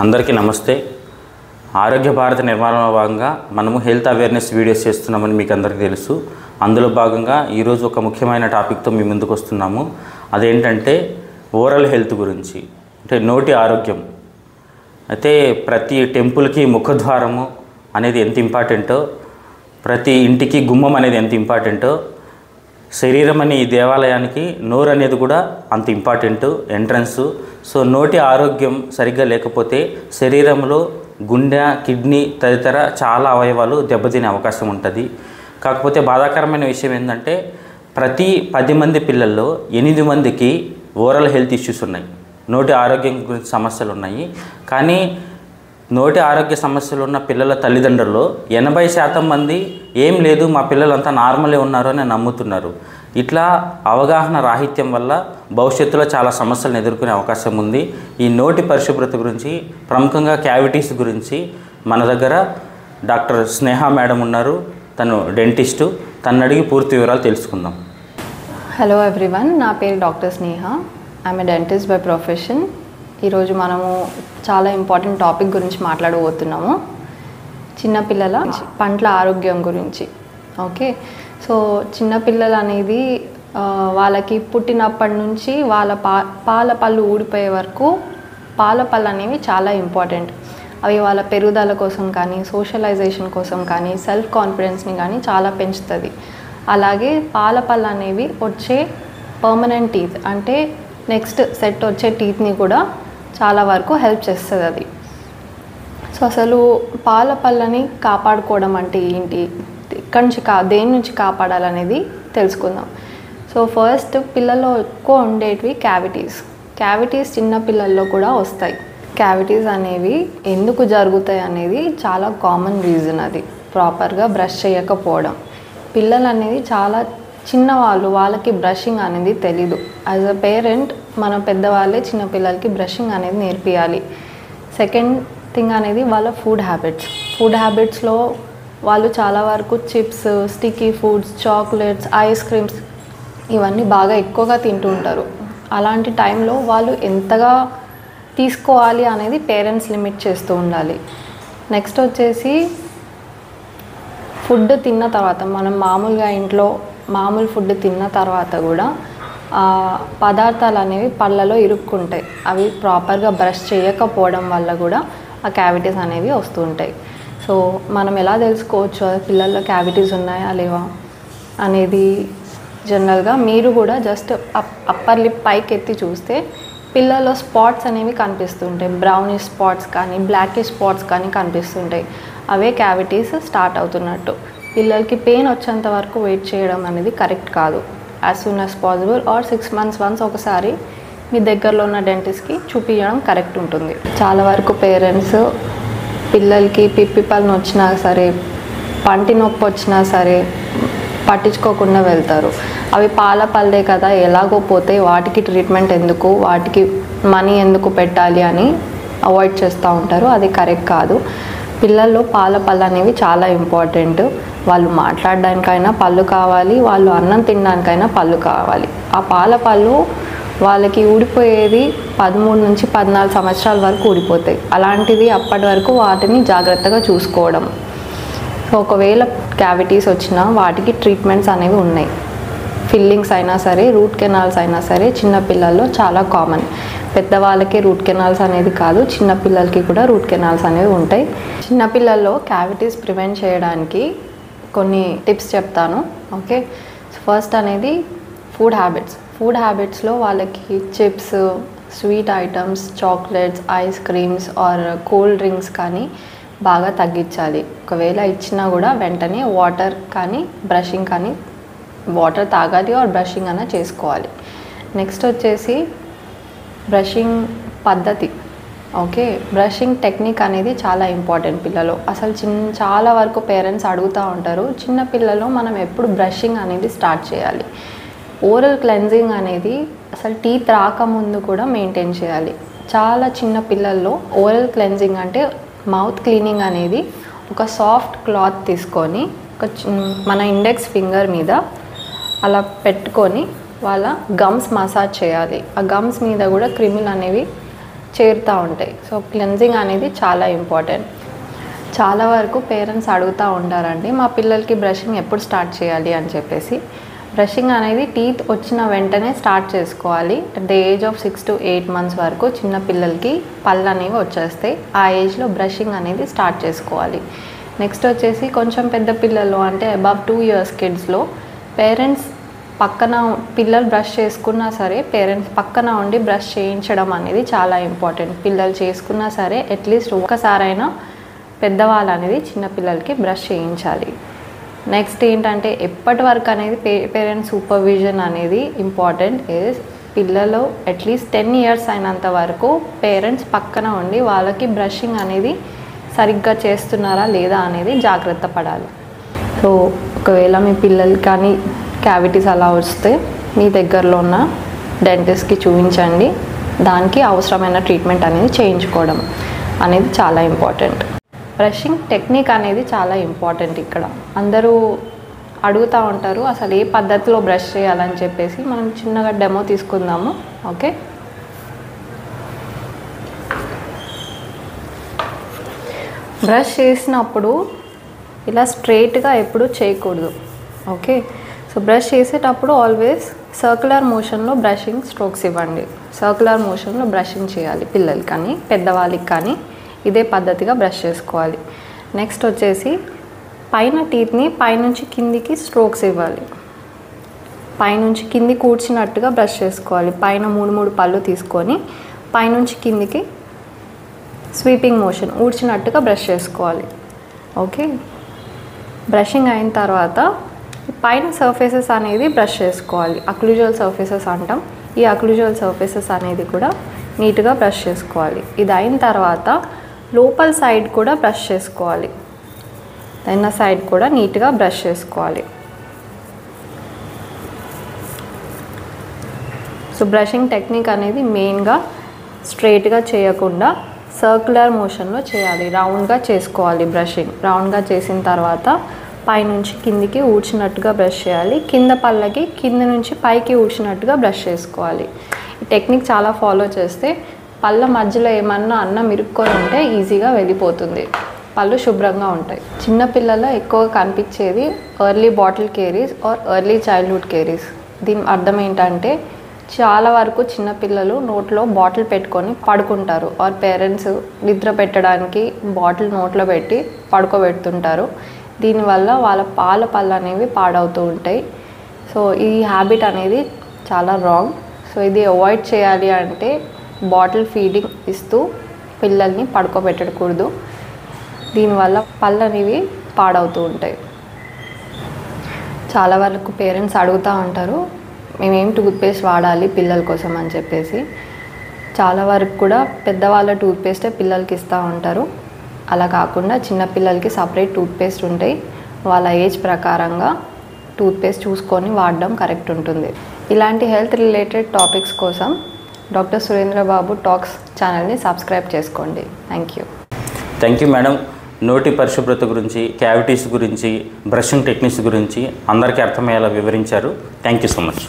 అందరికీ నమస్తే. ఆరోగ్య భారత నిర్మాణంలో భాగంగా మనము హెల్త్ అవేర్నెస్ వీడియోస్ చేస్తున్నామని మీకు అందరికీ తెలుసు. అందులో భాగంగా ఈరోజు ఒక ముఖ్యమైన టాపిక్తో మీ ముందుకు వస్తున్నాము. అదేంటంటే ఓరల్ హెల్త్ గురించి, అంటే నోటి ఆరోగ్యం. అయితే ప్రతి టెంపుల్కి ముఖద్వారము అనేది ఎంత ఇంపార్టెంటో, ప్రతి ఇంటికి గుమ్మం అనేది ఎంత ఇంపార్టెంటో, శరీరం అనే ఈ దేవాలయానికి నోరు అనేది కూడా అంత ఇంపార్టెంట్, ఎంట్రన్స్. సో నోటి ఆరోగ్యం సరిగ్గా లేకపోతే శరీరంలో గుండె, కిడ్నీ తదితర చాలా అవయవాలు దెబ్బతినే అవకాశం ఉంటుంది. కాకపోతే బాధాకరమైన విషయం ఏంటంటే ప్రతి 10 మంది పిల్లల్లో 8 మందికి ఓరల్ హెల్త్ ఇష్యూస్ ఉన్నాయి, నోటి ఆరోగ్యం గురించి సమస్యలు ఉన్నాయి. కానీ నోటి ఆరోగ్య సమస్యలు ఉన్న పిల్లల తల్లిదండ్రుల్లో 80% మంది ఏం లేదు, మా పిల్లలంతా నార్మలే ఉన్నారు అని నమ్ముతున్నారు. ఇట్లా అవగాహన రాహిత్యం వల్ల భవిష్యత్తులో చాలా సమస్యలను ఎదుర్కొనే అవకాశం ఉంది. ఈ నోటి పరిశుభ్రత గురించి, ప్రముఖంగా క్యావిటీస్ గురించి మన దగ్గర డాక్టర్ స్నేహ మేడం ఉన్నారు. తను డెంటిస్టు. తను అడిగి పూర్తి వివరాలు తెలుసుకుందాం. హలో ఎవ్రీవన్, నా పేరు doctor Sneha. I'm a dentist by profession. ఈరోజు మనము చాలా ఇంపార్టెంట్ టాపిక్ గురించి మాట్లాడబోతున్నాము, చిన్నపిల్లల పండ్ల ఆరోగ్యం గురించి. ఓకే, సో చిన్నపిల్లలు అనేది వాళ్ళకి పుట్టినప్పటి నుంచి వాళ్ళ పాల పళ్ళు ఊడిపోయే వరకు పాల పళ్ళు అనేవి చాలా ఇంపార్టెంట్. అవి వాళ్ళ పెరుగుదల కోసం కానీ, సోషలైజేషన్ కోసం కానీ, సెల్ఫ్ కాన్ఫిడెన్స్ని కానీ చాలా పెంచుతుంది. అలాగే పాల పళ్ళు అనేవి వచ్చే పర్మనెంట్ టీత్, అంటే నెక్స్ట్ సెట్ వచ్చే టీత్ని కూడా చాలా వరకు హెల్ప్ చేస్తుంది అది. సో అసలు పాల పళ్ళని కాపాడుకోవడం అంటే ఏంటి, ఇక్కడి నుంచి దేని నుంచి కాపాడాలనేది తెలుసుకుందాం. సో ఫస్ట్, పిల్లల్లో ఎక్కువ ఉండేటివి క్యావిటీస్ చిన్న పిల్లల్లో కూడా వస్తాయి. క్యావిటీస్ అనేవి ఎందుకు జరుగుతాయి అనేది చాలా కామన్ రీజన్. అది ప్రాపర్గా బ్రష్ చేయకపోవడం. పిల్లలు అనేది చాలా చిన్నవాళ్ళు, వాళ్ళకి బ్రషింగ్ అనేది తెలీదు. యాజ్ అ పేరెంట్ మన పెద్దవాళ్ళే చిన్నపిల్లలకి బ్రషింగ్ అనేది నేర్పియాలి. సెకండ్ థింగ్ అనేది వాళ్ళ ఫుడ్ హ్యాబిట్స్లో వాళ్ళు చాలా వరకు chips, sticky foods, chocolates, ice creams ఇవన్నీ బాగా ఎక్కువగా తింటూ ఉంటారు. అలాంటి టైంలో వాళ్ళు ఎంతగా తీసుకోవాలి అనేది పేరెంట్స్ లిమిట్ చేస్తూ ఉండాలి. నెక్స్ట్ వచ్చేసి ఫుడ్ తిన్న తర్వాత, మనం మామూలుగా ఇంట్లో మామూలు ఫుడ్ తిన్న తర్వాత కూడా పదార్థాలు అనేవి పళ్ళలో ఇరుక్కుంటాయి. అవి ప్రాపర్గా బ్రష్ చేయకపోవడం వల్ల కూడా ఆ క్యావిటీస్ అనేవి వస్తూ ఉంటాయి. సో మనం ఎలా తెలుసుకోవచ్చు పిల్లల్లో క్యావిటీస్ ఉన్నాయా లేవా అనేది? జనరల్గా మీరు కూడా జస్ట్ అప్పర్ లిప్ పైకి ఎత్తి చూస్తే పిల్లల్లో స్పాట్స్ అనేవి కనిపిస్తుంటాయి. బ్రౌనిష్ స్పాట్స్ కానీ, బ్లాకిష్ స్పాట్స్ కానీ కనిపిస్తుంటాయి. అవే క్యావిటీస్ స్టార్ట్ అవుతున్నట్టు. పిల్లలకి పెయిన్ వచ్చేంత వరకు వెయిట్ చేయడం అనేది కరెక్ట్ కాదు. As soon as possible are 6 months once ఒకసారి మీ దగ్గరలో ఉన్న డెంటిస్ట్కి చూపించడం కరెక్ట్ ఉంటుంది. చాలా వరకు పేరెంట్స్ పిల్లలకి పిప్పి పళ్ళు వచ్చినా సరే, పంటి నొప్పి వచ్చినా సరే పట్టించుకోకుండా వెళ్తారు. అవి పాల పళ్ళే కదా, ఎలాగో పోతే వాటికి ట్రీట్మెంట్ ఎందుకు, వాటికి మనీ ఎందుకు పెట్టాలి అని అవాయిడ్ చేస్తూ ఉంటారు. అది కరెక్ట్ కాదు. పిల్లల్లో పాల పళ్ళు అనేవి చాలా ఇంపార్టెంట్. వాళ్ళు మాట్లాడడానికైనా పళ్ళు కావాలి, వాళ్ళు అన్నం తినడానికైనా పళ్ళు కావాలి. ఆ పాల పళ్ళు వాళ్ళకి ఊడిపోయేది 13 నుంచి 14 సంవత్సరాల వరకు ఊడిపోతాయి. అలాంటిది అప్పటి వరకు వాటిని జాగ్రత్తగా చూసుకోవడం. సో ఒకవేళ క్యావిటీస్ వచ్చినా వాటికి ట్రీట్మెంట్స్ అనేవి ఉన్నాయి. ఫిల్లింగ్స్ అయినా సరే, రూట్ కెనాల్స్ అయినా సరే చిన్నపిల్లల్లో చాలా కామన్. పెద్దవాళ్ళకి రూట్ కెనాల్స్ అనేది కాదు, చిన్నపిల్లలకి కూడా రూట్ కెనాల్స్ అనేవి ఉంటాయి. చిన్నపిల్లల్లో క్యావిటీస్ ప్రివెంట్ చేయడానికి కొన్ని టిప్స్ చెప్తాను. ఓకే, ఫస్ట్ అనేది ఫుడ్ హ్యాబిట్స్లో వాళ్ళకి chips, sweet items, chocolates, ice creams or cool drinks కానీ బాగా తగ్గించాలి. ఒకవేళ ఇచ్చినా కూడా వెంటనే వాటర్ కానీ, బ్రషింగ్ కానీ, వాటర్ తాగాలి ఆర్ బ్రషింగ్ అన్న చేసుకోవాలి. నెక్స్ట్ వచ్చేసి బ్రషింగ్ పద్ధతి. ఓకే, బ్రషింగ్ టెక్నిక్ అనేది చాలా ఇంపార్టెంట్ పిల్లలు. అసలు చాలా వరకు పేరెంట్స్ అడుగుతూ ఉంటారు, చిన్న పిల్లలు మనం ఎప్పుడు బ్రషింగ్ అనేది స్టార్ట్ చేయాలి. ఓరల్ క్లెన్జింగ్ అనేది అసలు టీత్ రాకముందు కూడా మెయింటైన్ చేయాలి. చాలా చిన్న పిల్లల్లో ఓరల్ క్లెన్జింగ్ అంటే మౌత్ క్లీనింగ్ అనేది ఒక సాఫ్ట్ క్లాత్ తీసుకొని మన ఇండెక్స్ ఫింగర్ మీద అలా పెట్టుకొని వాళ్ళ గమ్స్ మసాజ్ చేయాలి. ఆ గమ్స్ మీద కూడా క్రిములు అనేవి చేరుతూ ఉంటాయి. సో క్లెన్జింగ్ అనేది చాలా ఇంపార్టెంట్. చాలా వరకు పేరెంట్స్ అడుగుతూ ఉంటారండి, మా పిల్లలకి బ్రషింగ్ ఎప్పుడు స్టార్ట్ చేయాలి అని చెప్పేసి. బ్రషింగ్ అనేది టీత్ వచ్చిన వెంటనే స్టార్ట్ చేసుకోవాలి. At the age of 6 to 8 months వరకు చిన్న పిల్లలకి పళ్ళు అనేవి వచ్చేస్తాయి. ఆ ఏజ్లో బ్రషింగ్ అనేది స్టార్ట్ చేసుకోవాలి. నెక్స్ట్ వచ్చేసి కొంచెం పెద్ద పిల్లలు అంటే అబవ్ 2 years కిడ్స్లో పేరెంట్స్ పక్కన పిల్లలు బ్రష్ చేసుకున్నా సరే పేరెంట్స్ పక్కన ఉండి బ్రష్ చేయించడం అనేది చాలా ఇంపార్టెంట్. పిల్లలు చేసుకున్నా సరే అట్లీస్ట్ ఒక్కసారైనా పెద్దవాళ్ళు అనేది చిన్నపిల్లలకి బ్రష్ చేయించాలి. నెక్స్ట్ ఏంటంటే ఎప్పటి వరకు అనేది పేరెంట్స్ సూపర్విజన్ అనేది ఇంపార్టెంట్. పిల్లలు అట్లీస్ట్ 10 years అయినంత వరకు పేరెంట్స్ పక్కన ఉండి వాళ్ళకి బ్రషింగ్ అనేది సరిగ్గా చేస్తున్నారా లేదా అనేది జాగ్రత్త పడాలి. సో ఒకవేళ మీ పిల్లలకి కానీ క్యావిటీస్ అలా వస్తే మీ దగ్గరలో ఉన్న డెంటిస్ట్కి చూపించండి. దానికి అవసరమైన ట్రీట్మెంట్ అనేది చేయించుకోవడం అనేది చాలా ఇంపార్టెంట్. బ్రషింగ్ టెక్నిక్ అనేది చాలా ఇంపార్టెంట్. ఇక్కడ అందరూ అడుగుతూ ఉంటారు అసలు ఏ పద్ధతిలో బ్రష్ చేయాలని చెప్పేసి. మనం చిన్నగా డెమో తీసుకుందాము. ఓకే, బ్రష్ చేసినప్పుడు ఇలా స్ట్రైట్గా ఎప్పుడు చేయకూడదు. ఓకే, సో బ్రష్ చేసేటప్పుడు ఆల్వేస్ సర్క్యులర్ మోషన్లో బ్రషింగ్ స్ట్రోక్స్ ఇవ్వండి. సర్క్యులర్ మోషన్లో బ్రషింగ్ చేయాలి పిల్లలకి కానీ పెద్దవాళ్ళకి కానీ ఇదే పద్ధతిగా బ్రష్ చేసుకోవాలి. నెక్స్ట్ వచ్చేసి పైన టీత్ని పైనుంచి కిందికి స్ట్రోక్స్ ఇవ్వాలి. పైనుంచి కింది కూర్చున్నట్టుగా బ్రష్ చేసుకోవాలి. పైన 3 పళ్ళు తీసుకొని పైనుంచి కిందికి స్వీపింగ్ మోషన్ ఊడ్చినట్టుగా బ్రష్ చేసుకోవాలి. ఓకే, బ్రషింగ్ అయిన తర్వాత పైన సర్ఫేసెస్ అనేది బ్రష్ చేసుకోవాలి. అక్లూజల్ సర్ఫేసెస్ అంటాం. ఈ అక్లూజల్ సర్ఫేసెస్ అనేది కూడా నీట్గా బ్రష్ చేసుకోవాలి. ఇది అయిన తర్వాత లోపల సైడ్ కూడా బ్రష్ చేసుకోవాలి. అయిన సైడ్ కూడా నీట్గా బ్రష్ చేసుకోవాలి. సో బ్రషింగ్ టెక్నిక్ అనేది మెయిన్గా స్ట్రైట్గా చేయకుండా సర్క్యులర్ మోషన్లో చేయాలి. రౌండ్గా చేసుకోవాలి బ్రషింగ్. రౌండ్గా చేసిన తర్వాత పైనుంచి కిందికి ఊడ్చినట్టుగా బ్రష్ చేయాలి. కింద పళ్ళకి కింద నుంచి పైకి ఊడ్చినట్టుగా బ్రష్ చేసుకోవాలి. ఈ టెక్నిక్ చాలా ఫాలో చేస్తే పళ్ళ మధ్యలో ఏమన్నా అన్నం ఇరుక్కొని ఉంటే ఈజీగా వెళ్ళిపోతుంది. పళ్ళు శుభ్రంగా ఉంటాయి. చిన్నపిల్లల్లో ఎక్కువగా కనిపించేది early bottle caries or early childhood caries. దీని అర్థం ఏంటంటే చాలా వరకు చిన్నపిల్లలు నోట్లో బాటిల్ పెట్టుకొని పడుకుంటారు. ఆర్ పేరెంట్స్ నిద్ర పెట్టడానికి బాటిల్ నోట్లో పెట్టి పడుకోబెడుతుంటారు. దీనివల్ల వాళ్ళ పళ్ళు అనేవి పాడవుతూ ఉంటాయి. సో ఈ హ్యాబిట్ అనేది చాలా రాంగ్. సో ఇది అవాయిడ్ చేయాలి అంటే బాటిల్ ఫీడింగ్ ఇస్తూ పిల్లల్ని పడుకోబెట్టకూడదు. దీనివల్ల పళ్ళు అనేవి పాడవుతూ ఉంటాయి. చాలా వరకు పేరెంట్స్ అడుగుతూ ఉంటారు మేమేం టూత్పేస్ట్ వాడాలి పిల్లల కోసం అని చెప్పేసి. చాలా వరకు కూడా పెద్దవాళ్ళ టూత్పేస్టే పిల్లలకి ఇస్తూ ఉంటారు. అలా కాకుండా చిన్నపిల్లలకి సపరేట్ టూత్పేస్ట్ ఉంటాయి. వాళ్ళ ఏజ్ ప్రకారంగా టూత్పేస్ట్ చూసుకొని వాడడం కరెక్ట్ ఉంటుంది. ఇలాంటి హెల్త్ రిలేటెడ్ టాపిక్స్ కోసం డాక్టర్ సురేంద్ర బాబు టాక్స్ ఛానల్ని సబ్స్క్రైబ్ చేసుకోండి. Thank you madam. నోటి పరిశుభ్రత గురించి, క్యావిటీస్ గురించి, బ్రషింగ్ టెక్నిక్స్ గురించి అందరికీ అర్థమయ్యేలా వివరించారు. Thank you so much.